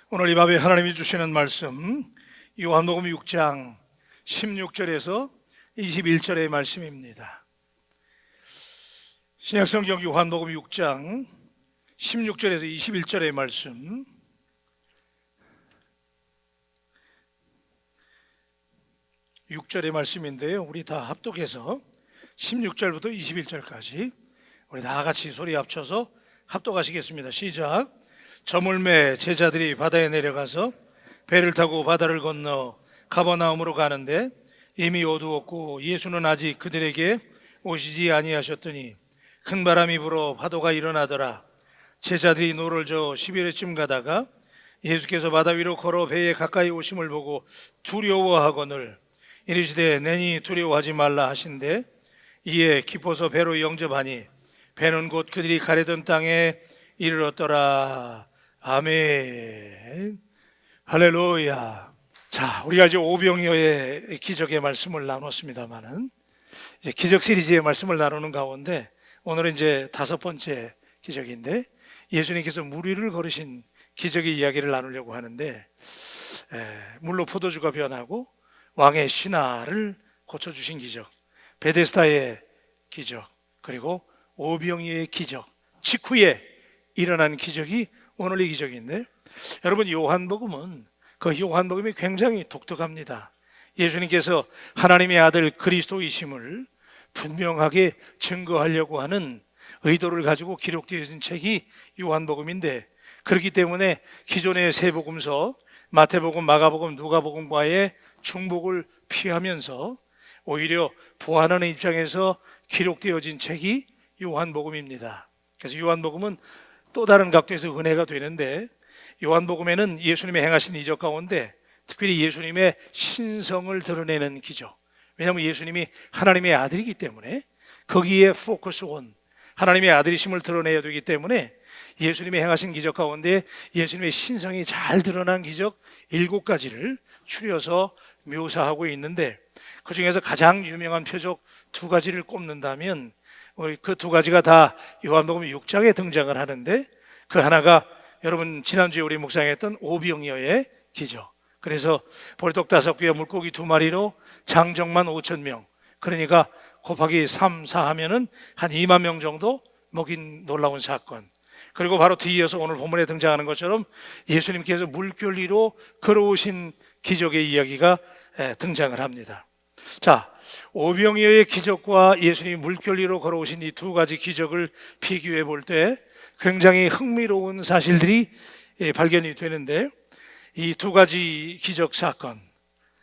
오늘 이 밤에 하나님이 주시는 말씀 요한복음 6장 16절에서 21절의 말씀입니다. 신약성경 요한복음 6장 16절에서 21절의 말씀, (6절의) 말씀인데요, 우리 다 합독해서 16절부터 21절까지 우리 다 같이 소리 합쳐서 합독하시겠습니다. 시작. 저물매 제자들이 바다에 내려가서 배를 타고 바다를 건너 가버나움으로 가는데 이미 어두웠고 예수는 아직 그들에게 오시지 아니하셨더니 큰 바람이 불어 파도가 일어나더라. 제자들이 노를 저 11회쯤 가다가 예수께서 바다 위로 걸어 배에 가까이 오심을 보고 두려워하거늘 이르시되 내니 두려워하지 말라 하신대 이에 기뻐서 배로 영접하니 배는 곧 그들이 가려던 땅에 이르렀더라. 아멘. 할렐루야. 자, 우리가 이제 오병이어의 기적의 말씀을 나눴습니다만은 이제 기적 시리즈의 말씀을 나누는 가운데 오늘은 이제 5번째 기적인데 예수님께서 물 위를 걸으신 기적의 이야기를 나누려고 하는데, 물로 포도주가 변하고 왕의 신하를 고쳐주신 기적, 베데스다의 기적, 그리고 오병이어의 기적 직후에 일어난 기적이 오늘 이 기적인데, 여러분 요한복음은 그 요한복음이 굉장히 독특합니다. 예수님께서 하나님의 아들 그리스도이심을 분명하게 증거하려고 하는 의도를 가지고 기록되어진 책이 요한복음인데, 그렇기 때문에 기존의 세 복음서 마태복음, 마가복음, 누가복음과의 중복을 피하면서 오히려 보완하는 입장에서 기록되어진 책이 요한복음입니다. 그래서 요한복음은 또 다른 각도에서 은혜가 되는데, 요한복음에는 예수님의 행하신 이적 가운데 특별히 예수님의 신성을 드러내는 기적, 왜냐하면 예수님이 하나님의 아들이기 때문에 거기에 포커스 온 하나님의 아들이심을 드러내야 되기 때문에 예수님의 행하신 기적 가운데 예수님의 신성이 잘 드러난 기적 7가지를 추려서 묘사하고 있는데, 그 중에서 가장 유명한 표적 2가지를 꼽는다면 그 2가지가 다 요한복음 6장에 등장을 하는데, 그 하나가 여러분 지난주에 우리 묵상했던 오병이어의 기적. 그래서 보리떡 5개와 물고기 2마리로 장정만 5,000명, 그러니까 곱하기 3, 4 하면은 한 2만 명 정도 먹인 놀라운 사건. 그리고 바로 뒤이어서 오늘 본문에 등장하는 것처럼 예수님께서 물결 위로 걸어오신 기적의 이야기가 등장을 합니다. 자, 오병이어의 기적과 예수님이 물결 위로 걸어오신 이 2가지 기적을 비교해 볼 때 굉장히 흥미로운 사실들이 발견이 되는데, 이 2가지 기적 사건,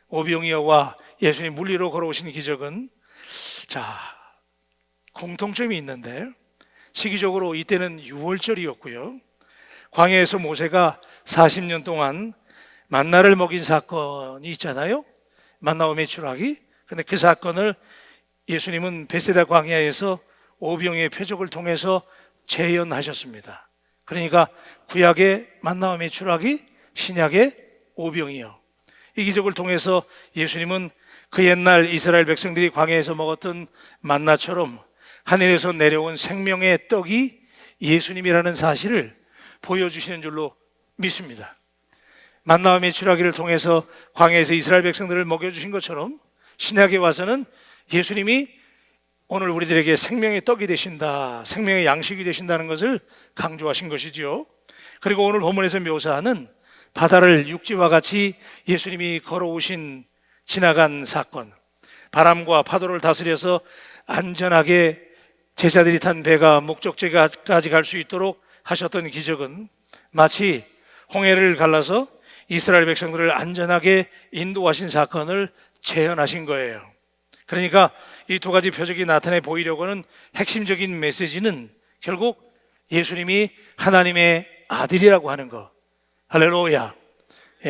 오병이어와 예수님 물 위로 걸어오신 기적은 공통점이 있는데, 시기적으로 이때는 6월절이었고요. 광야에서 모세가 40년 동안 만나를 먹인 사건이 있잖아요. 만나와 메추라기. 근데 그 사건을 예수님은 베세다 광야에서 오병이어의 표적을 통해서 재현하셨습니다. 그러니까 구약의 만나와 메추라기, 신약의 오병이어, 이 기적을 통해서 예수님은 그 옛날 이스라엘 백성들이 광야에서 먹었던 만나처럼 하늘에서 내려온 생명의 떡이 예수님이라는 사실을 보여주시는 줄로 믿습니다. 만나와 메추라기를 통해서 광야에서 이스라엘 백성들을 먹여주신 것처럼 신약에 와서는 예수님이 오늘 우리들에게 생명의 떡이 되신다, 생명의 양식이 되신다는 것을 강조하신 것이죠. 그리고 오늘 본문에서 묘사하는 바다를 육지와 같이 예수님이 걸어오신 지나간 사건, 바람과 파도를 다스려서 안전하게 제자들이 탄 배가 목적지까지 갈 수 있도록 하셨던 기적은 마치 홍해를 갈라서 이스라엘 백성들을 안전하게 인도하신 사건을 재현하신 거예요. 그러니까 이 2가지 표적이 나타내 보이려고는 핵심적인 메시지는 결국 예수님이 하나님의 아들이라고 하는 것, 할렐루야,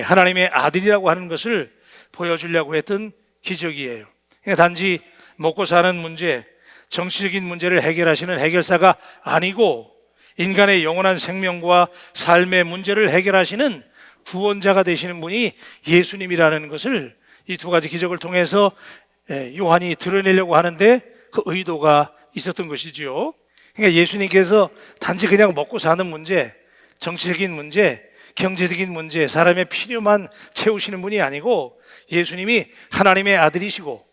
하나님의 아들이라고 하는 것을 보여주려고 했던 기적이에요. 그러니까 단지 먹고 사는 문제, 정치적인 문제를 해결하시는 해결사가 아니고 인간의 영원한 생명과 삶의 문제를 해결하시는 구원자가 되시는 분이 예수님이라는 것을 이 2가지 기적을 통해서 요한이 드러내려고 하는데 그 의도가 있었던 것이지요. 그러니까 예수님께서 단지 그냥 먹고 사는 문제, 정치적인 문제, 경제적인 문제, 사람의 필요만 채우시는 분이 아니고 예수님이 하나님의 아들이시고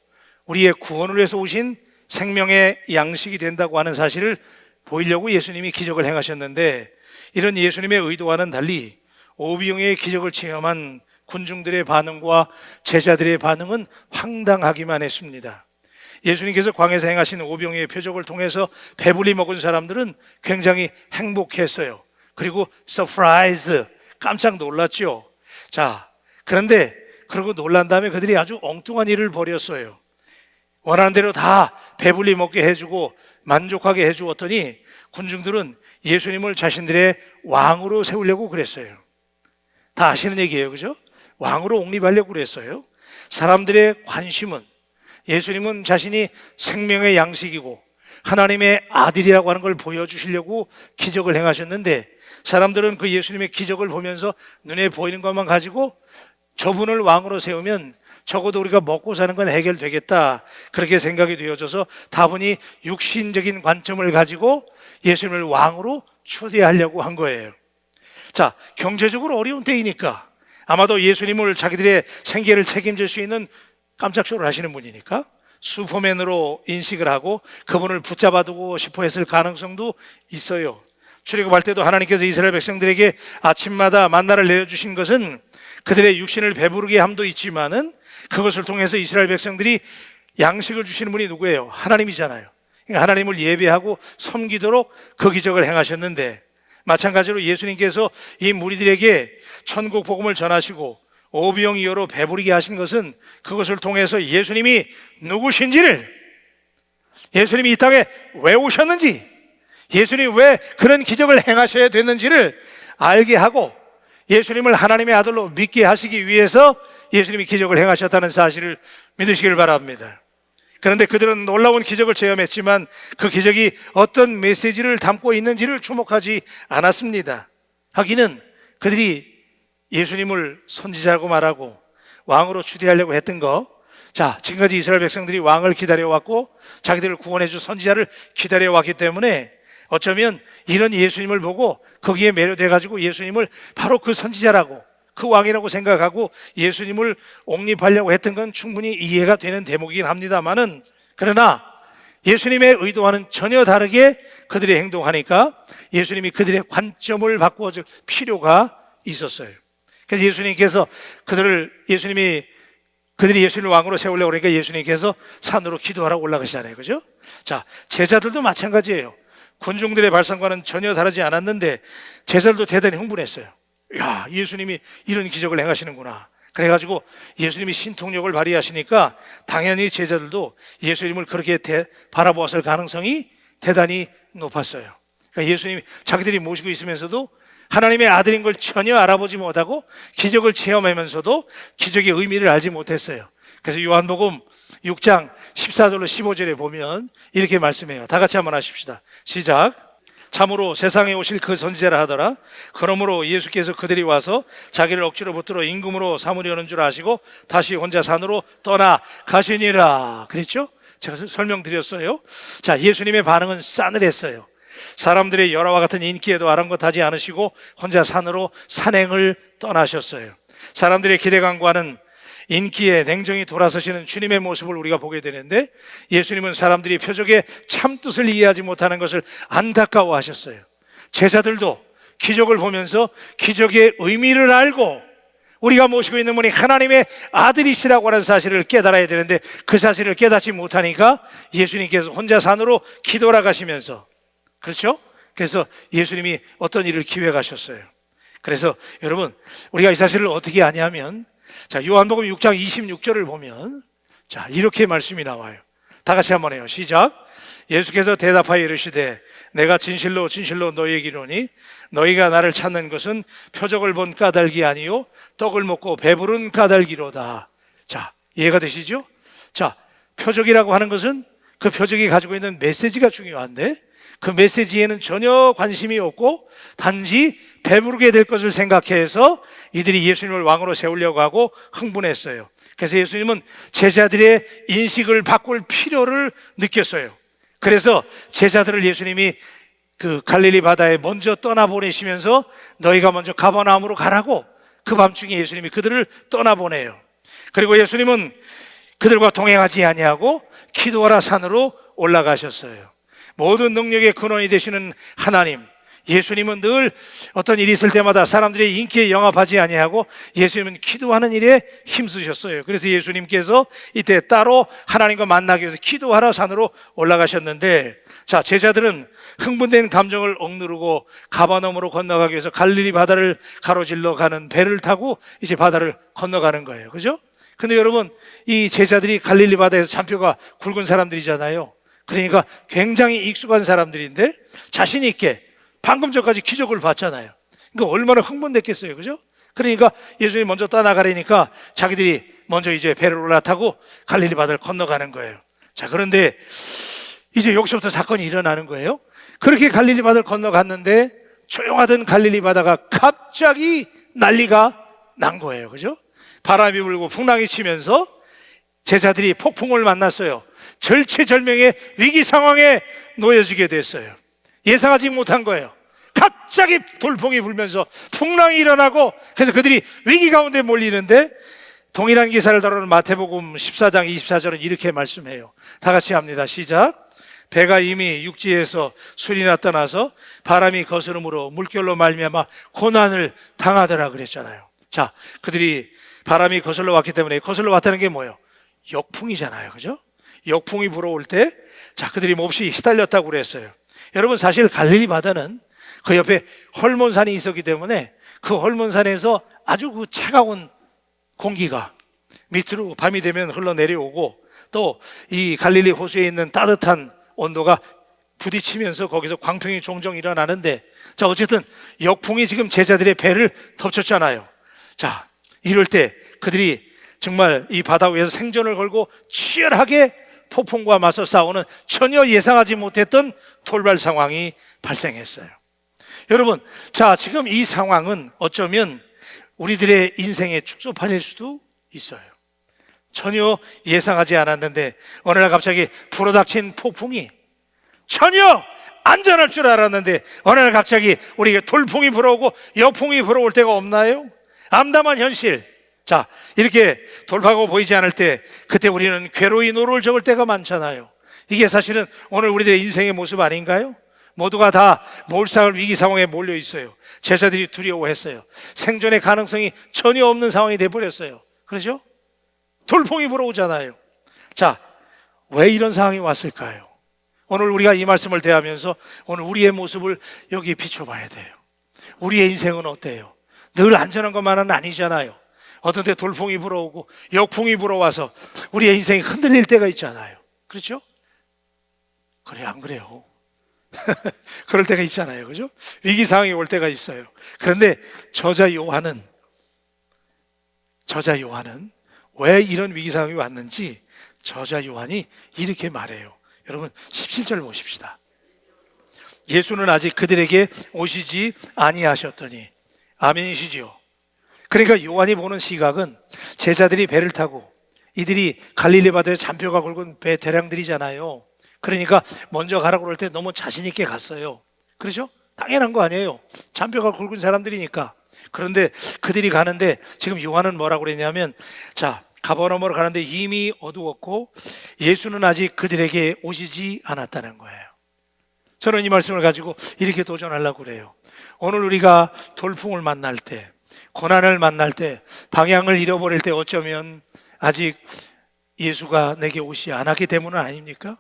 우리의 구원을 위해서 오신 생명의 양식이 된다고 하는 사실을 보이려고 예수님이 기적을 행하셨는데, 이런 예수님의 의도와는 달리 오병이어의 기적을 체험한 군중들의 반응과 제자들의 반응은 황당하기만 했습니다. 예수님께서 광야에서 행하신 오병이어의 표적을 통해서 배불리 먹은 사람들은 굉장히 행복했어요. 그리고 서프라이즈, 깜짝 놀랐죠. 자, 그런데 그러고 놀란 다음에 그들이 아주 엉뚱한 일을 벌였어요. 원하는 대로 다 배불리 먹게 해주고 만족하게 해주었더니 군중들은 예수님을 자신들의 왕으로 세우려고 그랬어요. 다 아시는 얘기예요, 그죠? 왕으로 옹립하려고 그랬어요. 사람들의 관심은 예수님은 자신이 생명의 양식이고 하나님의 아들이라고 하는 걸 보여주시려고 기적을 행하셨는데, 사람들은 그 예수님의 기적을 보면서 눈에 보이는 것만 가지고 저분을 왕으로 세우면 적어도 우리가 먹고 사는 건 해결되겠다, 그렇게 생각이 되어져서 다분히 육신적인 관점을 가지고 예수님을 왕으로 초대하려고 한 거예요. 자, 경제적으로 어려운 때이니까 아마도 예수님을 자기들의 생계를 책임질 수 있는 깜짝쇼를 하시는 분이니까 슈퍼맨으로 인식을 하고 그분을 붙잡아두고 싶어 했을 가능성도 있어요. 출애굽할 때도 하나님께서 이스라엘 백성들에게 아침마다 만나를 내려주신 것은 그들의 육신을 배부르게 함도 있지만은 그것을 통해서 이스라엘 백성들이 양식을 주시는 분이 누구예요? 하나님이잖아요. 그러니까 하나님을 예배하고 섬기도록 그 기적을 행하셨는데, 마찬가지로 예수님께서 이 무리들에게 천국 복음을 전하시고 오병이어로 배부르게 하신 것은 그것을 통해서 예수님이 누구신지를, 예수님이 이 땅에 왜 오셨는지, 예수님이 왜 그런 기적을 행하셔야 됐는지를 알게 하고 예수님을 하나님의 아들로 믿게 하시기 위해서 예수님이 기적을 행하셨다는 사실을 믿으시길 바랍니다. 그런데 그들은 놀라운 기적을 체험했지만 그 기적이 어떤 메시지를 담고 있는지를 주목하지 않았습니다. 하기는 그들이 예수님을 선지자라고 말하고 왕으로 추대하려고 했던 거, 자, 지금까지 이스라엘 백성들이 왕을 기다려왔고 자기들을 구원해 줄 선지자를 기다려왔기 때문에 어쩌면 이런 예수님을 보고 거기에 매료돼 가지고 예수님을 바로 그 선지자라고, 그 왕이라고 생각하고 예수님을 옹립하려고 했던 건 충분히 이해가 되는 대목이긴 합니다만은, 그러나 예수님의 의도와는 전혀 다르게 그들이 행동하니까 예수님이 그들의 관점을 바꾸어 줄 필요가 있었어요. 그래서 예수님께서 그들이 예수님을 왕으로 세우려고 그러니까 예수님께서 산으로 기도하라고 올라가시잖아요, 그죠? 자, 제자들도 마찬가지예요. 군중들의 발상과는 전혀 다르지 않았는데 제자들도 대단히 흥분했어요. 야, 예수님이 이런 기적을 행하시는구나. 그래가지고 예수님이 신통력을 발휘하시니까 당연히 제자들도 예수님을 그렇게 바라보았을 가능성이 대단히 높았어요. 그러니까 예수님이 자기들이 모시고 있으면서도 하나님의 아들인 걸 전혀 알아보지 못하고 기적을 체험하면서도 기적의 의미를 알지 못했어요. 그래서 요한복음 6장 14절로 15절에 보면 이렇게 말씀해요. 다 같이 한번 하십시다. 시작. 참으로 세상에 오실 그 선지자라 하더라. 그러므로 예수께서 그들이 와서 자기를 억지로 붙들어 임금으로 삼으려는 줄 아시고 다시 혼자 산으로 떠나가시니라. 그랬죠? 제가 설명드렸어요. 자, 예수님의 반응은 싸늘했어요. 사람들의 열화와 같은 인기에도 아랑곳하지 않으시고 혼자 산으로 산행을 떠나셨어요. 사람들의 기대감과는 인기에 냉정히 돌아서시는 주님의 모습을 우리가 보게 되는데, 예수님은 사람들이 표적의 참뜻을 이해하지 못하는 것을 안타까워하셨어요. 제자들도 기적을 보면서 기적의 의미를 알고 우리가 모시고 있는 분이 하나님의 아들이시라고 하는 사실을 깨달아야 되는데 그 사실을 깨닫지 못하니까 예수님께서 혼자 산으로 기도하가시면서, 그렇죠? 그래서 예수님이 어떤 일을 기획하셨어요. 그래서 여러분, 우리가 이 사실을 어떻게 아냐면, 자, 요한복음 6장 26절을 보면 자, 이렇게 말씀이 나와요. 다 같이 한번 해요. 시작. 예수께서 대답하여 이르시되 내가 진실로 진실로 너희에게 이르노니 너희가 나를 찾는 것은 표적을 본 까닭이 아니요 떡을 먹고 배부른 까닭이로다. 자, 이해가 되시죠? 자, 표적이라고 하는 것은 그 표적이 가지고 있는 메시지가 중요한데 그 메시지에는 전혀 관심이 없고 단지 배부르게 될 것을 생각해서 이들이 예수님을 왕으로 세우려고 하고 흥분했어요. 그래서 예수님은 제자들의 인식을 바꿀 필요를 느꼈어요. 그래서 제자들을 예수님이 그 갈릴리 바다에 먼저 떠나보내시면서 너희가 먼저 가버나움으로 가라고 그 밤중에 예수님이 그들을 떠나보내요. 그리고 예수님은 그들과 동행하지 아니하고 기도하라 산으로 올라가셨어요. 모든 능력의 근원이 되시는 하나님, 예수님은 늘 어떤 일이 있을 때마다 사람들의 인기에 영합하지 아니하고 예수님은 기도하는 일에 힘쓰셨어요. 그래서 예수님께서 이때 따로 하나님과 만나기 위해서 기도하라 산으로 올라가셨는데, 자, 제자들은 흥분된 감정을 억누르고 가버나움으로 건너가기 위해서 갈릴리 바다를 가로질러 가는 배를 타고 이제 바다를 건너가는 거예요. 그죠? 근데 여러분, 이 제자들이 갈릴리 바다에서 잔표가 굵은 사람들이잖아요. 그러니까 굉장히 익숙한 사람들인데 자신 있게 방금 전까지 기적을 봤잖아요. 그러니까 얼마나 흥분됐겠어요. 그죠? 그러니까 예수님이 먼저 떠나가려니까 자기들이 먼저 이제 배를 올라타고 갈릴리 바다를 건너가는 거예요. 자, 그런데 이제 여기서부터 사건이 일어나는 거예요. 그렇게 갈릴리 바다를 건너갔는데 조용하던 갈릴리 바다가 갑자기 난리가 난 거예요. 그죠? 바람이 불고 풍랑이 치면서 제자들이 폭풍을 만났어요. 절체절명의 위기 상황에 놓여지게 됐어요. 예상하지 못한 거예요. 갑자기 돌풍이 불면서 풍랑이 일어나고, 그래서 그들이 위기 가운데 몰리는데 동일한 기사를 다루는 마태복음 14장 24절은 이렇게 말씀해요. 다 같이 합니다. 시작. 배가 이미 육지에서 술이나 떠나서 바람이 거스름으로 물결로 말미암아 고난을 당하더라 그랬잖아요. 자, 그들이 바람이 거슬러 왔기 때문에, 거슬러 왔다는 게 뭐예요? 역풍이잖아요. 그죠? 역풍이 불어올 때, 자, 그들이 몹시 휘달렸다고 그랬어요. 여러분, 사실 갈릴리 바다는 그 옆에 헐몬산이 있었기 때문에 그 헐몬산에서 아주 그 차가운 공기가 밑으로 밤이 되면 흘러내려오고, 또 이 갈릴리 호수에 있는 따뜻한 온도가 부딪히면서 거기서 광풍이 종종 일어나는데, 자, 어쨌든 역풍이 지금 제자들의 배를 덮쳤잖아요. 자, 이럴 때 그들이 정말 이 바다 위에서 생존을 걸고 치열하게 폭풍과 맞서 싸우는 전혀 예상하지 못했던 돌발 상황이 발생했어요. 여러분, 자, 지금 이 상황은 어쩌면 우리들의 인생의 축소판일 수도 있어요. 전혀 예상하지 않았는데 어느 날 갑자기 불어닥친 폭풍이, 전혀 안전할 줄 알았는데 어느 날 갑자기 우리에게 돌풍이 불어오고 역풍이 불어올 때가 없나요? 암담한 현실. 자, 이렇게 돌파하고 보이지 않을 때, 그때 우리는 괴로이 노를 적을 때가 많잖아요. 이게 사실은 오늘 우리들의 인생의 모습 아닌가요? 모두가 다 몰살 위기 상황에 몰려 있어요. 제자들이 두려워했어요. 생존의 가능성이 전혀 없는 상황이 돼버렸어요. 그렇죠? 돌풍이 불어오잖아요. 자, 왜 이런 상황이 왔을까요? 오늘 우리가 이 말씀을 대하면서 오늘 우리의 모습을 여기 비춰봐야 돼요. 우리의 인생은 어때요? 늘 안전한 것만은 아니잖아요. 어떤 때 돌풍이 불어오고 역풍이 불어와서 우리의 인생이 흔들릴 때가 있잖아요. 그렇죠? 그래요, 안 그래요? 그럴 때가 있잖아요. 그죠? 위기 상황이 올 때가 있어요. 그런데 저자 요한은 왜 이런 위기 상황이 왔는지 저자 요한이 이렇게 말해요. 여러분, 17절 보십시다. 예수는 아직 그들에게 오시지 아니하셨더니. 아멘이시죠? 그러니까 요한이 보는 시각은 제자들이 배를 타고, 이들이 갈릴리 바다에 잔표가 굵은 배 대량들이잖아요. 그러니까 먼저 가라고 그럴 때 너무 자신 있게 갔어요. 그렇죠? 당연한 거 아니에요. 잔표가 굵은 사람들이니까. 그런데 그들이 가는데 지금 요한은 뭐라고 그랬냐면, 자, 가버나움으로 가는데 이미 어두웠고 예수는 아직 그들에게 오시지 않았다는 거예요. 저는 이 말씀을 가지고 이렇게 도전하려고 그래요. 오늘 우리가 돌풍을 만날 때, 고난을 만날 때, 방향을 잃어버릴 때 어쩌면 아직 예수가 내게 오시지 않았기 때문은 아닙니까?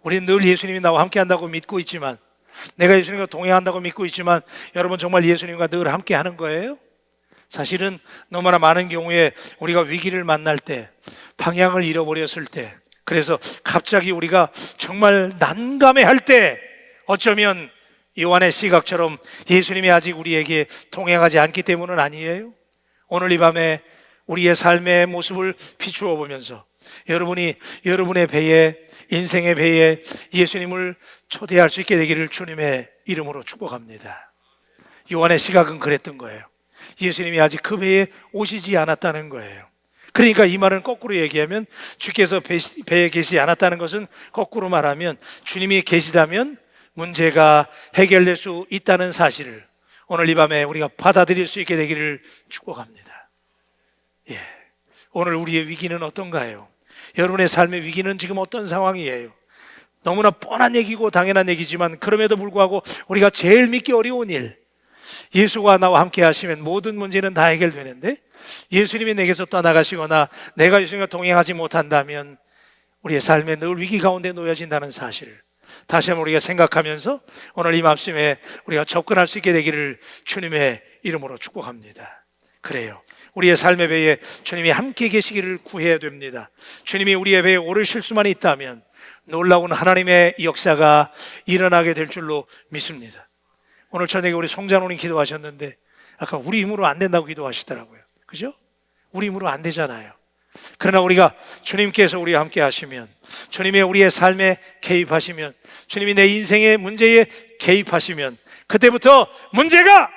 우리는 늘 예수님이 나와 함께 한다고 믿고 있지만, 내가 예수님과 동행한다고 믿고 있지만, 여러분 정말 예수님과 늘 함께 하는 거예요? 사실은 너무나 많은 경우에 우리가 위기를 만날 때, 방향을 잃어버렸을 때, 그래서 갑자기 우리가 정말 난감해할 때, 어쩌면 요한의 시각처럼 예수님이 아직 우리에게 동행하지 않기 때문은 아니에요? 오늘 이 밤에 우리의 삶의 모습을 비추어 보면서 여러분이 여러분의 배에, 인생의 배에 예수님을 초대할 수 있게 되기를 주님의 이름으로 축복합니다. 요한의 시각은 그랬던 거예요. 예수님이 아직 그 배에 오시지 않았다는 거예요. 그러니까 이 말은 거꾸로 얘기하면, 주께서 배에 계시지 않았다는 것은 거꾸로 말하면 주님이 계시다면 문제가 해결될 수 있다는 사실을 오늘 이 밤에 우리가 받아들일 수 있게 되기를 축복합니다. 예. 오늘 우리의 위기는 어떤가요? 여러분의 삶의 위기는 지금 어떤 상황이에요? 너무나 뻔한 얘기고 당연한 얘기지만 그럼에도 불구하고 우리가 제일 믿기 어려운 일, 예수가 나와 함께 하시면 모든 문제는 다 해결되는데 예수님이 내게서 떠나가시거나 내가 예수님과 동행하지 못한다면 우리의 삶에 늘 위기 가운데 놓여진다는 사실을 다시 한번 우리가 생각하면서 오늘 이 말씀에 우리가 접근할 수 있게 되기를 주님의 이름으로 축복합니다. 그래요. 우리의 삶의 배에 주님이 함께 계시기를 구해야 됩니다. 주님이 우리의 배에 오르실 수만 있다면 놀라운 하나님의 역사가 일어나게 될 줄로 믿습니다. 오늘 저녁에 우리 송자노님 기도하셨는데 아까 우리 힘으로 안 된다고 기도하시더라고요. 그죠? 우리 힘으로 안 되잖아요. 그러나 우리가 주님께서 우리와 함께 하시면, 주님이 우리의 삶에 개입하시면, 주님이 내 인생의 문제에 개입하시면 그때부터 문제가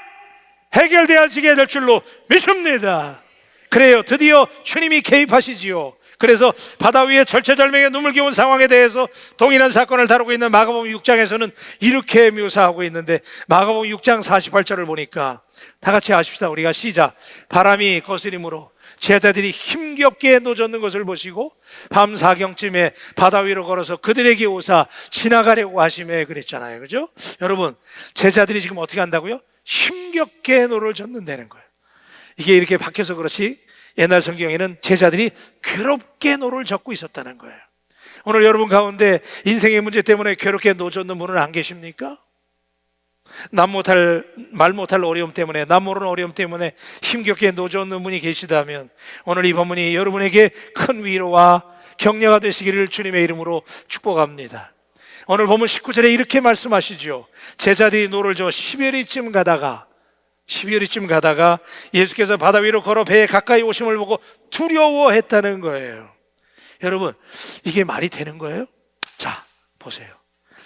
해결되어지게 될 줄로 믿습니다. 그래요. 드디어 주님이 개입하시지요. 그래서 바다 위에 절체절명의 눈물겨운 상황에 대해서 동일한 사건을 다루고 있는 마가복음 6장에서는 이렇게 묘사하고 있는데, 마가복음 6장 48절을 보니까 다 같이 하십시다. 우리가 시작. 바람이 거스림으로 제자들이 힘겹게 노젓는 것을 보시고 밤 사경쯤에 바다 위로 걸어서 그들에게 오사 지나가려고 하시매 그랬잖아요. 그죠? 여러분, 제자들이 지금 어떻게 한다고요? 힘겹게 노를 젓는다는 거예요. 이게 이렇게 박혀서 그렇지 옛날 성경에는 제자들이 괴롭게 노를 젓고 있었다는 거예요. 오늘 여러분 가운데 인생의 문제 때문에 괴롭게 노젓는 분은 안 계십니까? 말 못할 어려움 때문에, 남 모르는 어려움 때문에 힘겹게 노젓는 분이 계시다면 오늘 이 본문이 여러분에게 큰 위로와 격려가 되시기를 주님의 이름으로 축복합니다. 오늘 본문 19절에 이렇게 말씀하시죠. 제자들이 노를 저 10여리쯤 가다가 예수께서 바다 위로 걸어 배에 가까이 오심을 보고 두려워했다는 거예요. 여러분, 이게 말이 되는 거예요? 자, 보세요.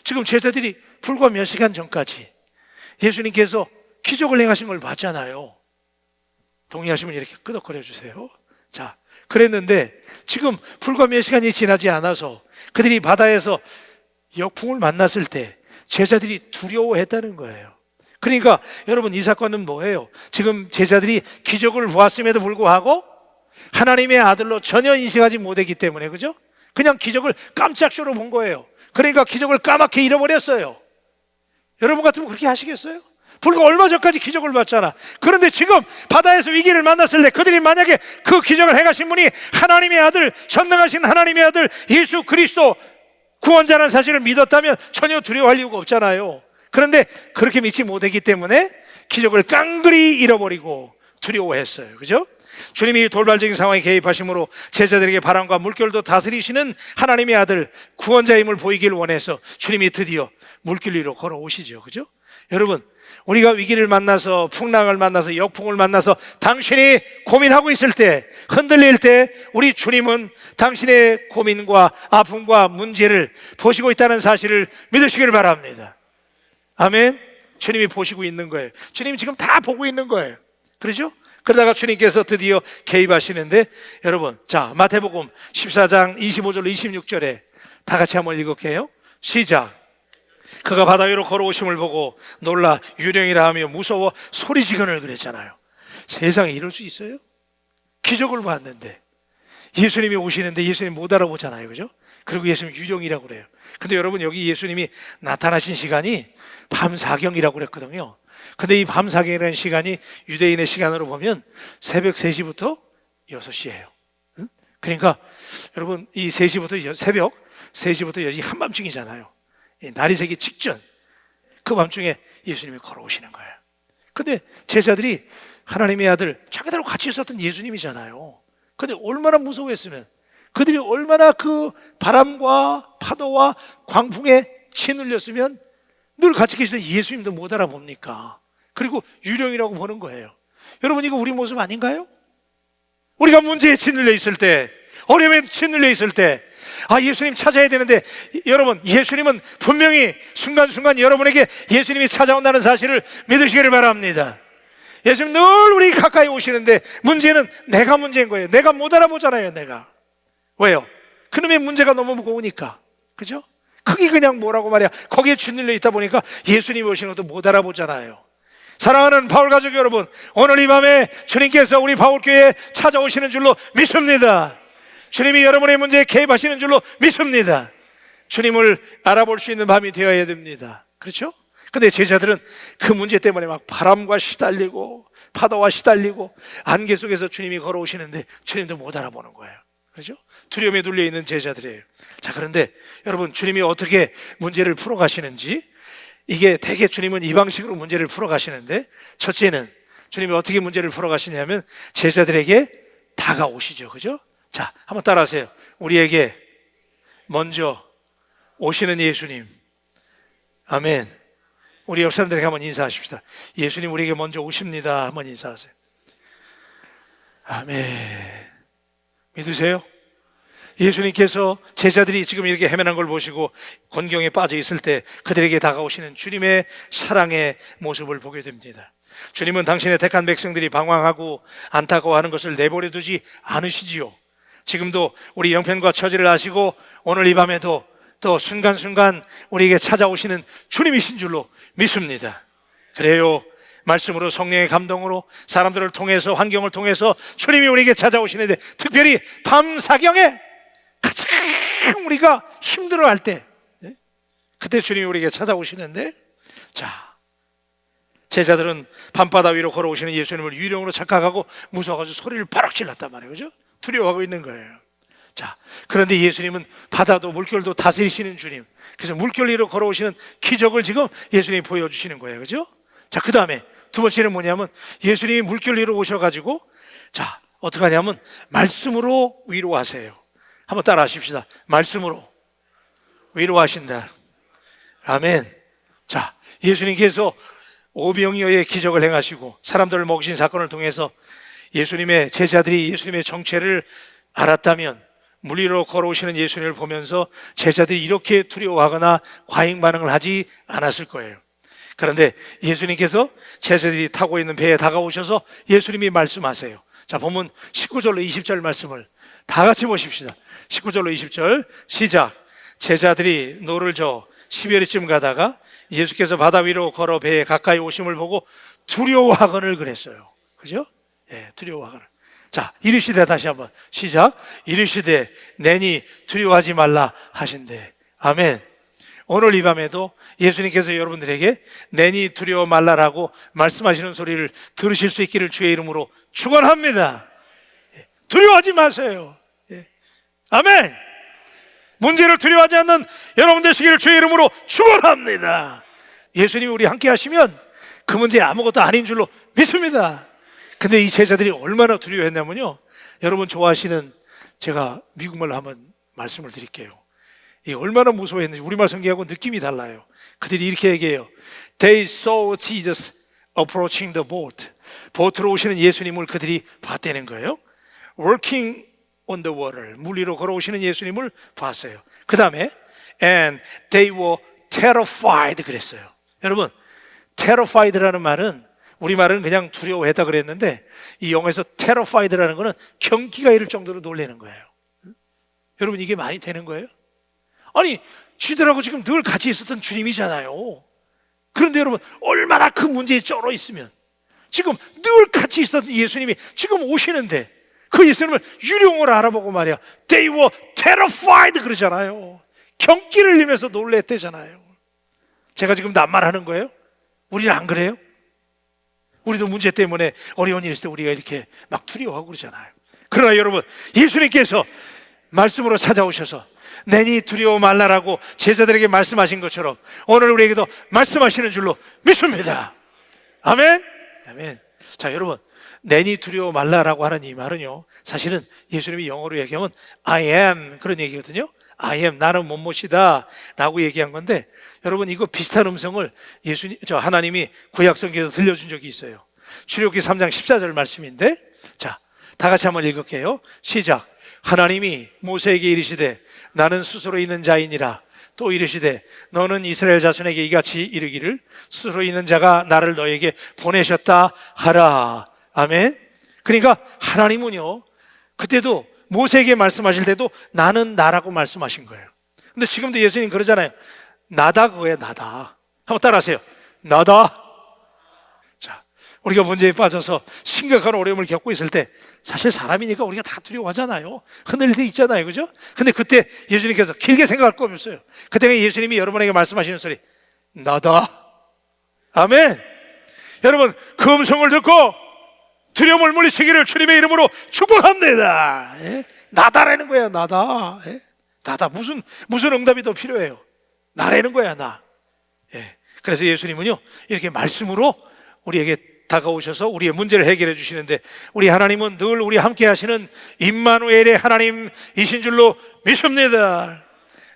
지금 제자들이 불과 몇 시간 전까지 예수님께서 기적을 행하신 걸 봤잖아요. 동의하시면 이렇게 끄덕거려 주세요. 자, 그랬는데 지금 불과 몇 시간이 지나지 않아서 그들이 바다에서 역풍을 만났을 때 제자들이 두려워했다는 거예요. 그러니까 여러분, 이 사건은 뭐예요? 지금 제자들이 기적을 보았음에도 불구하고 하나님의 아들로 전혀 인식하지 못했기 때문에, 그죠? 그냥 기적을 깜짝쇼로 본 거예요. 그러니까 기적을 까맣게 잃어버렸어요. 여러분 같으면 그렇게 하시겠어요? 불과 얼마 전까지 기적을 봤잖아. 그런데 지금 바다에서 위기를 만났을 때 그들이 만약에 그 기적을 행하신 분이 하나님의 아들, 전능하신 하나님의 아들 예수 그리스도 구원자라는 사실을 믿었다면 전혀 두려워할 이유가 없잖아요. 그런데 그렇게 믿지 못했기 때문에 기적을 깡그리 잃어버리고 두려워했어요. 그죠? 주님이 돌발적인 상황에 개입하심으로 제자들에게 바람과 물결도 다스리시는 하나님의 아들 구원자임을 보이길 원해서 주님이 드디어 물길 위로 걸어오시죠. 그죠? 여러분, 우리가 위기를 만나서, 풍랑을 만나서, 역풍을 만나서 당신이 고민하고 있을 때, 흔들릴 때 우리 주님은 당신의 고민과 아픔과 문제를 보시고 있다는 사실을 믿으시기를 바랍니다. 아멘. 주님이 보시고 있는 거예요. 주님이 지금 다 보고 있는 거예요. 그렇죠? 그러다가 주님께서 드디어 개입하시는데, 여러분, 자, 마태복음 14장 25절로 26절에 다 같이 한번 읽을게요. 시작. 그가 바다 위로 걸어오심을 보고 놀라 유령이라 하며 무서워 소리지근을 그랬잖아요. 세상에 이럴 수 있어요? 기적을 봤는데 예수님이 오시는데 예수님 못 알아보잖아요. 그죠? 그리고 예수님 유령이라고 그래요. 근데 여러분, 여기 예수님이 나타나신 시간이 밤 사경이라고 그랬거든요. 근데 이 밤 사경이라는 시간이 유대인의 시간으로 보면 새벽 3시부터 6시예요. 그러니까 여러분, 이 3시부터 새벽 3시부터 6시 한밤중이잖아요. 날이 새기 직전 그 밤중에 예수님이 걸어오시는 거예요. 근데 제자들이 하나님의 아들, 자기들하고 같이 있었던 예수님이잖아요. 근데 얼마나 무서워했으면, 그들이 얼마나 그 바람과 파도와 광풍에 짓눌렸으면 늘 같이 계시던 예수님도 못 알아봅니까? 그리고 유령이라고 보는 거예요. 여러분, 이거 우리 모습 아닌가요? 우리가 문제에 짓눌려 있을 때, 어려움에 짓눌려 있을 때, 아, 예수님 찾아야 되는데, 여러분, 예수님은 분명히 순간순간 여러분에게 예수님이 찾아온다는 사실을 믿으시기를 바랍니다. 예수님 늘 우리 가까이 오시는데 문제는 내가 문제인 거예요. 내가 못 알아보잖아요. 내가. 왜요? 그놈의 문제가 너무 무거우니까. 그죠? 그게 그냥 뭐라고 말이야. 거기에 짓눌려 있다 보니까 예수님이 오시는 것도 못 알아보잖아요. 사랑하는 바울 가족 여러분, 오늘 이 밤에 주님께서 우리 바울교회에 찾아오시는 줄로 믿습니다. 주님이 여러분의 문제에 개입하시는 줄로 믿습니다. 주님을 알아볼 수 있는 밤이 되어야 됩니다. 그렇죠? 근데 제자들은 그 문제 때문에 막 바람과 시달리고 파도와 시달리고 안개 속에서 주님이 걸어오시는데 주님도 못 알아보는 거예요. 그렇죠? 두려움에 눌려 있는 제자들이에요. 자, 그런데 여러분, 주님이 어떻게 문제를 풀어 가시는지, 이게 대개 주님은 이 방식으로 문제를 풀어 가시는데, 첫째는 주님이 어떻게 문제를 풀어 가시냐면 제자들에게 다가오시죠. 그죠? 자, 한번 따라하세요. 우리에게 먼저 오시는 예수님. 아멘. 우리 옆 사람들에게 한번 인사하십시다. 예수님 우리에게 먼저 오십니다. 한번 인사하세요. 아멘. 믿으세요? 예수님께서 제자들이 지금 이렇게 헤매는 걸 보시고 곤경에 빠져 있을 때 그들에게 다가오시는 주님의 사랑의 모습을 보게 됩니다. 주님은 당신의 택한 백성들이 방황하고 안타까워하는 것을 내버려 두지 않으시지요. 지금도 우리 영편과 처지를 아시고 오늘 이 밤에도 또 순간순간 우리에게 찾아오시는 주님이신 줄로 믿습니다. 그래요. 말씀으로, 성령의 감동으로, 사람들을 통해서, 환경을 통해서 주님이 우리에게 찾아오시는데, 특별히 밤 사경에 가장 우리가 힘들어할 때, 그때 주님이 우리에게 찾아오시는데, 자, 제자들은 밤바다 위로 걸어오시는 예수님을 유령으로 착각하고 무서워가지고 소리를 바락 질렀단 말이에요. 그죠? 두려워하고 있는 거예요. 자, 그런데 예수님은 바다도 물결도 다스리시는 주님. 그래서 물결 위로 걸어오시는 기적을 지금 예수님이 보여주시는 거예요. 그죠? 자, 그 다음에 두 번째는 뭐냐면 예수님이 물결 위로 오셔가지고, 자, 어떻게 하냐면 말씀으로 위로하세요. 한번 따라 하십시다. 말씀으로 위로하신다. 아멘. 자, 예수님께서 오병이어의 기적을 행하시고 사람들을 먹이신 사건을 통해서 예수님의 제자들이 예수님의 정체를 알았다면 물 위로 걸어오시는 예수님을 보면서 제자들이 이렇게 두려워하거나 과잉 반응을 하지 않았을 거예요. 그런데 예수님께서 제자들이 타고 있는 배에 다가오셔서 예수님이 말씀하세요. 자, 본문 19절로 20절 말씀을 다 같이 보십시다. 19절로 20절 시작. 제자들이 노를 저 10여리쯤 가다가 예수께서 바다 위로 걸어 배에 가까이 오심을 보고 두려워하거늘 그랬어요. 그죠? 예, 두려워하거늘. 자, 이르시되, 다시 한번 시작. 이르시되 내니 두려워하지 말라 하신대. 아멘. 오늘 이 밤에도 예수님께서 여러분들에게 내니 두려워 말라라고 말씀하시는 소리를 들으실 수 있기를 주의 이름으로 축원합니다. 두려워하지 마세요. 아멘. 문제를 두려워하지 않는 여러분 되시기를 주의 이름으로 축원합니다. 예수님이 우리 함께 하시면 그 문제 아무것도 아닌 줄로 믿습니다. 근데 이 제자들이 얼마나 두려워했냐면요, 여러분 좋아하시는, 제가 미국말로 한번 말씀을 드릴게요. 이 얼마나 무서워했는지 우리말 성경하고 느낌이 달라요. 그들이 이렇게 얘기해요. They saw Jesus approaching the boat. 보트로 오시는 예수님을 그들이 봤다는 거예요. Walking on the water. 물 위로 걸어오시는 예수님을 봤어요. 그 다음에 and they were terrified 그랬어요. 여러분, terrified라는 말은 우리말은 그냥 두려워했다 그랬는데 이 영어에서 terrified라는 거는 경기가 이를 정도로 놀라는 거예요. 여러분, 이게 말이 되는 거예요? 아니, 쥐들하고 지금 늘 같이 있었던 주님이잖아요. 그런데 여러분, 얼마나 그 문제에 쩔어 있으면 지금 늘 같이 있었던 예수님이 지금 오시는데 그 예수님을 유령으로 알아보고 말이야, They were terrified 그러잖아요. 경기를 흘리면서 놀랬대잖아요. 제가 지금 낱말하는 거예요? 우리는 안 그래요? 우리도 문제 때문에 어려운 일 있을 때 우리가 이렇게 막 두려워하고 그러잖아요. 그러나 여러분, 예수님께서 말씀으로 찾아오셔서 내니 두려워 말라라고 제자들에게 말씀하신 것처럼 오늘 우리에게도 말씀하시는 줄로 믿습니다. 아멘. 아멘. 자, 여러분, 내니 두려워 말라라고 하는 이 말은요, 사실은 예수님이 영어로 얘기하면 I am 그런 얘기거든요. I am, 나는 뭐뭐이다 라고 얘기한 건데, 여러분, 이거 비슷한 음성을 하나님이 구약 성경에서 들려준 적이 있어요. 출애굽기 3장 14절 말씀인데, 자, 다 같이 한번 읽을게요. 시작. 하나님이 모세에게 이르시되 나는 스스로 있는 자이니라. 또 이르시되 너는 이스라엘 자손에게 이같이 이르기를 스스로 있는 자가 나를 너에게 보내셨다 하라. 아멘. 그러니까 하나님은요, 그때도 모세에게 말씀하실 때도 나는 나라고 말씀하신 거예요. 근데 지금도 예수님 그러잖아요. 나다 그거예요. 나다. 한번 따라하세요. 나다. 자, 우리가 문제에 빠져서 심각한 어려움을 겪고 있을 때 사실 사람이니까 우리가 다 두려워하잖아요. 흔들릴 때 있잖아요. 그죠? 근데 그때 예수님께서 길게 생각할 거 없어요. 그때 예수님이 여러분에게 말씀하시는 소리, 나다. 아멘. 여러분, 그 음성을 듣고 두려움을 물리치기를 주님의 이름으로 축복합니다. 예? 나다라는 거야. 나다. 예? 나다. 무슨 응답이 더 필요해요? 나라는 거야. 나. 예. 그래서 예수님은요 이렇게 말씀으로 우리에게 다가오셔서 우리의 문제를 해결해 주시는데, 우리 하나님은 늘 우리 함께 하시는 임마누엘의 하나님이신 줄로 믿습니다.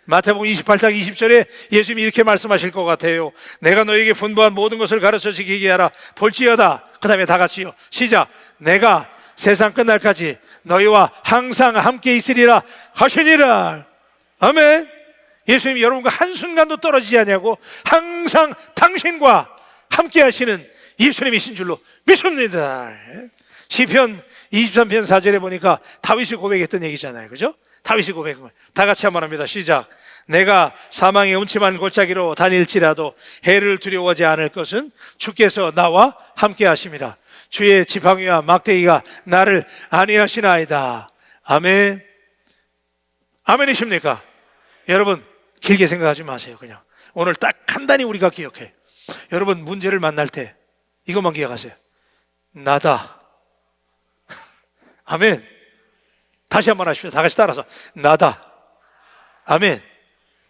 마태복음 28장 20절에 예수님이 이렇게 말씀하실 것 같아요. 내가 너에게 분부한 모든 것을 가르쳐 지키게 하라. 볼지어다. 그 다음에 다 같이요. 시작. 내가 세상 끝날까지 너희와 항상 함께 있으리라 하시니라. 아멘. 예수님이 여러분과 한순간도 떨어지지 않냐고 항상 당신과 함께 하시는 예수님이신 줄로 믿습니다. 시편 23편 4절에 보니까 다윗이 고백했던 얘기잖아요. 그죠? 다윗이 고백한 거예요. 다 같이 한번 합니다. 시작. 내가 사망의 음침한 골짜기로 다닐지라도 해를 두려워하지 않을 것은 주께서 나와 함께 하심이라. 주의 지팡이와 막대기가 나를 안위하시나이다. 아멘. 아멘이십니까? 여러분, 길게 생각하지 마세요. 그냥 오늘 딱 간단히 우리가 기억해. 여러분, 문제를 만날 때 이것만 기억하세요. 나다. 아멘. 다시 한번 하십시오. 다 같이 따라서 나다. 아멘.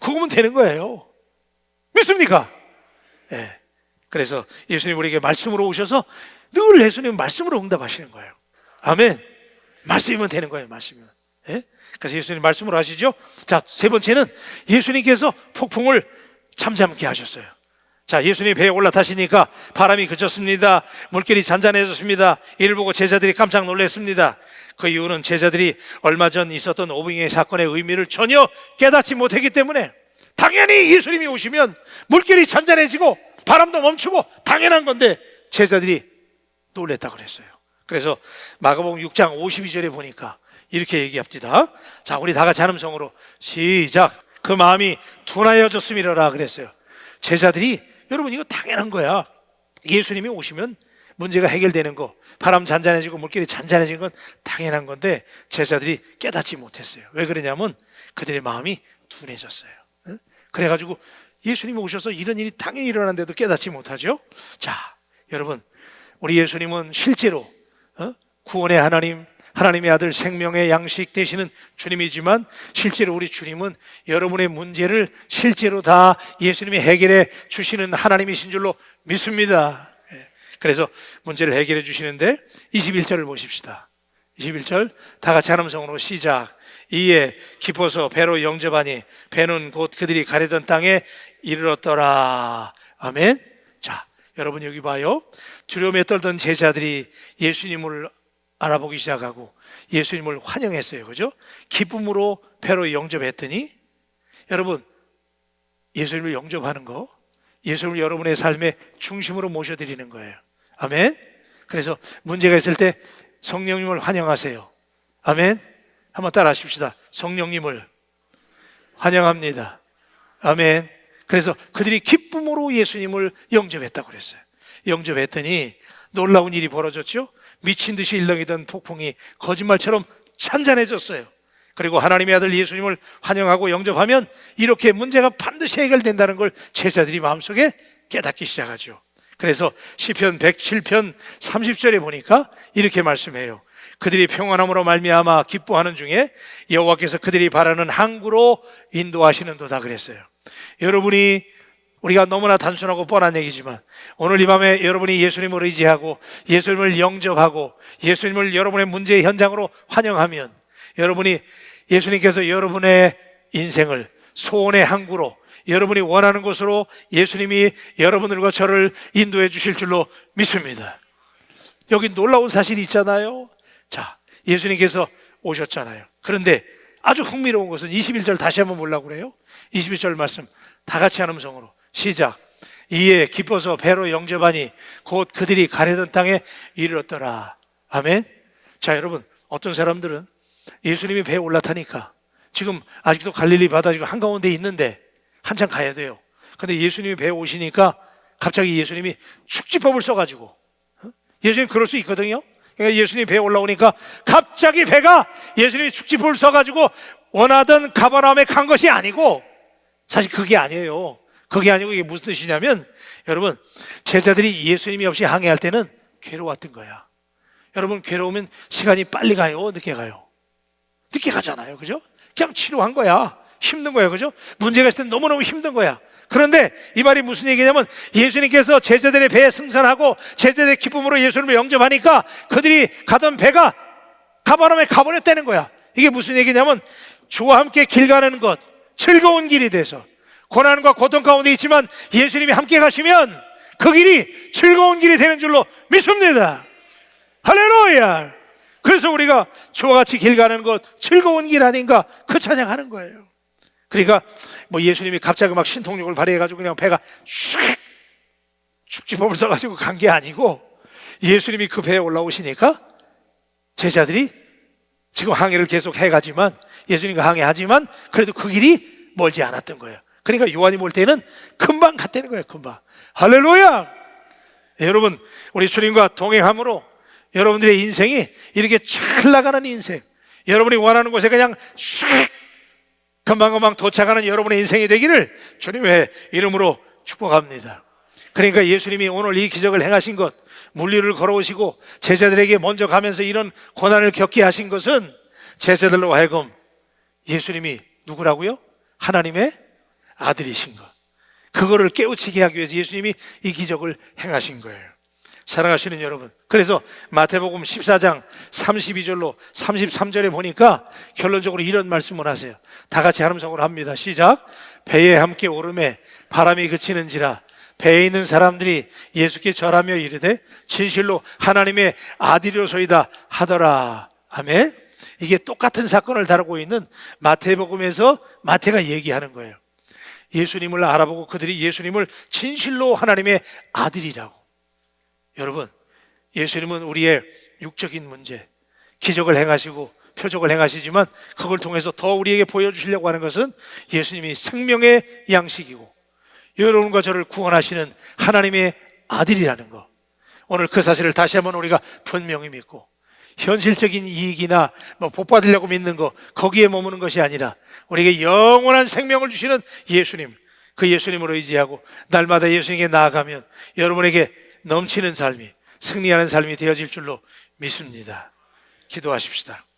그거면 되는 거예요. 믿습니까? 네. 그래서 예수님 우리에게 말씀으로 오셔서 늘 예수님 말씀으로 응답하시는 거예요. 아멘. 말씀이면 되는 거예요. 말씀이면. 네? 그래서 예수님 말씀으로 하시죠. 자, 세 번째는 예수님께서 폭풍을 잠잠케 하셨어요. 자, 예수님 배에 올라타시니까 바람이 그쳤습니다. 물결이 잔잔해졌습니다. 이를 보고 제자들이 깜짝 놀랐습니다. 그 이유는 제자들이 얼마 전 있었던 오병이의 사건의 의미를 전혀 깨닫지 못했기 때문에, 당연히 예수님이 오시면 물결이 잔잔해지고 바람도 멈추고 당연한 건데 제자들이 놀랬다고 그랬어요. 그래서 마가복음 6장 52절에 보니까 이렇게 얘기합니다. 자, 우리 다 같이 한음성으로 시작. 그 마음이 둔하여졌음이라 그랬어요. 제자들이, 여러분 이거 당연한 거야. 예수님이 오시면 문제가 해결되는 거, 바람 잔잔해지고 물결이 잔잔해지는 건 당연한 건데 제자들이 깨닫지 못했어요. 왜 그러냐면 그들의 마음이 둔해졌어요. 그래가지고 예수님이 오셔서 이런 일이 당연히 일어났는데도 깨닫지 못하죠. 자, 여러분, 우리 예수님은 실제로 구원의 하나님, 하나님의 아들, 생명의 양식 되시는 주님이지만 실제로 우리 주님은 여러분의 문제를 실제로 다 예수님이 해결해 주시는 하나님이신 줄로 믿습니다. 그래서 문제를 해결해 주시는데 21절을 보십시다. 21절 다 같이 한음성으로 시작. 이에 기뻐서 배로 영접하니 배는 곧 그들이 가려던 땅에 이르렀더라. 아멘. 자, 여러분 여기 봐요. 두려움에 떨던 제자들이 예수님을 알아보기 시작하고 예수님을 환영했어요. 그죠? 기쁨으로 배로 영접했더니, 여러분, 예수님을 영접하는 거, 예수님을 여러분의 삶의 중심으로 모셔드리는 거예요. 아멘. 그래서 문제가 있을 때 성령님을 환영하세요. 아멘. 한번 따라 하십시다. 성령님을 환영합니다. 아멘. 그래서 그들이 기쁨으로 예수님을 영접했다고 그랬어요. 영접했더니 놀라운 일이 벌어졌죠. 미친 듯이 일렁이던 폭풍이 거짓말처럼 잔잔해졌어요. 그리고 하나님의 아들 예수님을 환영하고 영접하면 이렇게 문제가 반드시 해결된다는 걸 제자들이 마음속에 깨닫기 시작하죠. 그래서 시편 107편 30절에 보니까 이렇게 말씀해요. 그들이 평안함으로 말미암아 기뻐하는 중에 여호와께서 그들이 바라는 항구로 인도하시는도다 그랬어요. 여러분이, 우리가 너무나 단순하고 뻔한 얘기지만 오늘 이 밤에 여러분이 예수님을 의지하고 예수님을 영접하고 예수님을 여러분의 문제의 현장으로 환영하면, 여러분이, 예수님께서 여러분의 인생을 소원의 항구로, 여러분이 원하는 곳으로 예수님이 여러분들과 저를 인도해 주실 줄로 믿습니다. 여기 놀라운 사실이 있잖아요. 자, 예수님께서 오셨잖아요. 그런데 아주 흥미로운 것은 21절 다시 한번 보려고 그래요. 21절 말씀 다 같이 한 음성으로 시작. 이에 기뻐서 배로 영접하니 곧 그들이 가려던 땅에 이르렀더라. 아멘. 자, 여러분, 어떤 사람들은 예수님이 배에 올라타니까 지금 아직도 갈릴리 바다 지금 한가운데 있는데 한참 가야 돼요. 근데 예수님이 배에 오시니까 갑자기 예수님이 축지법을 써가지고, 예수님 그럴 수 있거든요. 그러니까 예수님이 배에 올라오니까 갑자기 배가 예수님이 축지법을 써가지고 원하던 가버나움에 간 것이 아니고, 사실 그게 아니에요. 그게 아니고 이게 무슨 뜻이냐면, 여러분, 제자들이 예수님이 없이 항해할 때는 괴로웠던 거야. 여러분, 괴로우면 시간이 빨리 가요, 늦게 가요? 늦게 가잖아요, 그죠? 그냥 치료한 거야. 힘든 거야, 그죠? 문제가 있을 때 너무너무 힘든 거야. 그런데 이 말이 무슨 얘기냐면, 예수님께서 제자들의 배에 승선하고 제자들의 기쁨으로 예수님을 영접하니까 그들이 가던 배가 가버나움에 가버렸다는 거야. 이게 무슨 얘기냐면, 주와 함께 길 가는 것, 즐거운 길이 돼서 고난과 고통 가운데 있지만 예수님이 함께 가시면 그 길이 즐거운 길이 되는 줄로 믿습니다. 할렐루야. 그래서 우리가 주와 같이 길 가는 것, 즐거운 길 아닌가, 그 찬양하는 거예요. 그러니까 뭐 예수님이 갑자기 막 신통력을 발휘해가지고 그냥 배가 슉 축지법을 써가지고 간 게 아니고, 예수님이 그 배에 올라오시니까 제자들이 지금 항해를 계속 해가지만, 예수님과 항해하지만 그래도 그 길이 멀지 않았던 거예요. 그러니까 요한이 볼 때는 금방 갔다는 거예요. 금방. 할렐루야. 여러분, 우리 주님과 동행함으로 여러분들의 인생이 이렇게 잘 나가는 인생, 여러분이 원하는 곳에 그냥 슉 금방금방 도착하는 여러분의 인생이 되기를 주님의 이름으로 축복합니다. 그러니까 예수님이 오늘 이 기적을 행하신 것, 물리를 걸어오시고 제자들에게 먼저 가면서 이런 고난을 겪게 하신 것은 제자들로 하여금 예수님이 누구라고요? 하나님의 아들이신 것, 그거를 깨우치게 하기 위해서 예수님이 이 기적을 행하신 거예요. 사랑하시는 여러분, 그래서 마태복음 14장 32절로 33절에 보니까 결론적으로 이런 말씀을 하세요. 다 같이 한음성으로 합니다. 시작. 배에 함께 오르매 바람이 그치는지라 배에 있는 사람들이 예수께 절하며 이르되 진실로 하나님의 아들이로소이다 하더라. 아멘. 이게 똑같은 사건을 다루고 있는 마태복음에서 마태가 얘기하는 거예요. 예수님을 알아보고 그들이 예수님을 진실로 하나님의 아들이라고. 여러분, 예수님은 우리의 육적인 문제, 기적을 행하시고 표적을 행하시지만 그걸 통해서 더 우리에게 보여주시려고 하는 것은 예수님이 생명의 양식이고 여러분과 저를 구원하시는 하나님의 아들이라는 것, 오늘 그 사실을 다시 한번 우리가 분명히 믿고, 현실적인 이익이나 복 받으려고 믿는 거, 거기에 머무는 것이 아니라 우리에게 영원한 생명을 주시는 예수님, 그 예수님으로 의지하고 날마다 예수님께 나아가면 여러분에게 넘치는 삶이, 승리하는 삶이 되어질 줄로 믿습니다. 기도하십시다.